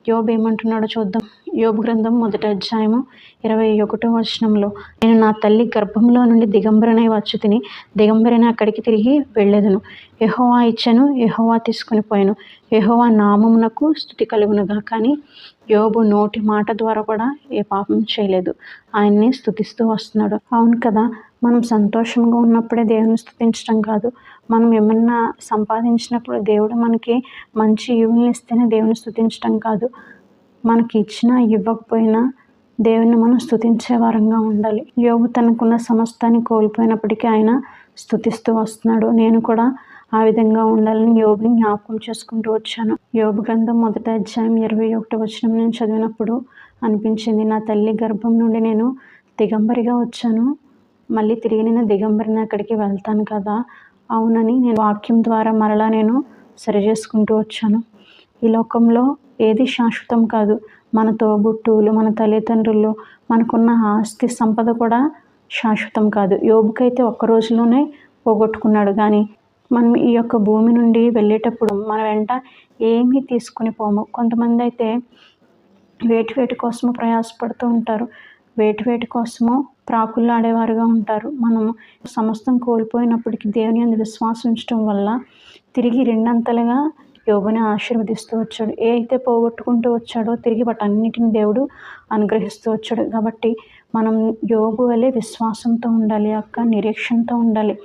యోబు ఏమంటున్నాడో చూద్దాం. యోబు గ్రంథం 1వ అధ్యాయము 21వ వచనంలో, నేను నా తల్లి గర్భంలో నుండి దిగంబరనై వచ్చు తిని దిగంబరని అక్కడికి తిరిగి వెళ్ళెదను. యెహోవా ఇచ్చెను, యెహోవా తీసుకుని పోయెను, యెహోవా నామమునకు స్తుతి కలుగునుగా. కానీ యోబు నోటి మాట ద్వారా కూడా ఏ పాపం చేయలేదు, ఆయన్ని స్తుతిస్తూ వస్తున్నాడు. అవును కదా, మనం సంతోషంగా ఉన్నప్పుడే దేవుని స్తుతించడం కాదు, మనం ఏమన్నా సంపాదించినప్పుడు దేవుడు మనకి మంచి ఈవుల్ని ఇస్తేనే దేవుని స్తుతించడం కాదు, మనకి ఇచ్చినా ఇవ్వకపోయినా దేవుని మనం స్తుతించే వారంగా ఉండాలి. యోబు తనకున్న సమస్తాన్ని కోల్పోయినప్పటికీ ఆయన స్తుతిస్తూ వస్తున్నాడు. నేను కూడా ఆ విధంగా ఉండాలని యోబుని జ్ఞాపకం చేసుకుంటూ వచ్చాను. యోబు గ్రంథం 1వ అధ్యాయం 21వ వచనం నేను చదివినప్పుడు అనిపించింది, నా తల్లి గర్భం నుండి నేను దిగంబరిగా వచ్చాను, మళ్ళీ తిరిగి నేను దిగంబరిని అక్కడికి వెళ్తాను కదా. అవునని నేను వాక్యం ద్వారా మరలా నేను సరిచేసుకుంటూ వచ్చాను. ఈ లోకంలో ఏది శాశ్వతం కాదు. మన తోబుట్టువులు, మన తల్లిదండ్రులు, మనకున్న ఆస్తి సంపద కూడా శాశ్వతం కాదు. యోబుకైతే ఒక్క రోజులోనే పోగొట్టుకున్నాడు. కానీ మనం ఈ యొక్క భూమి నుండి వెళ్ళేటప్పుడు మన వెంట ఏమీ తీసుకుని పోము. కొంతమంది అయితే వేటి కోసము ప్రయాసపడుతూ ఉంటారు, వేటి కోసమో ప్రాకులాడేవారుగా ఉంటారు. మనము సమస్తం కోల్పోయినప్పటికీ దేవుని యందు విశ్వాసం ఉంచడం వల్ల తిరిగి రెండంతలుగా యోబుని ఆశీర్వదిస్తూ వచ్చాడు. ఏ అయితే పోగొట్టుకుంటూ వచ్చాడో తిరిగి వాటన్నిటిని దేవుడు అనుగ్రహిస్తూ వచ్చాడు. కాబట్టి మనం యోబు వలె విశ్వాసంతో ఉండాలి, నిరీక్షణతో ఉండాలి.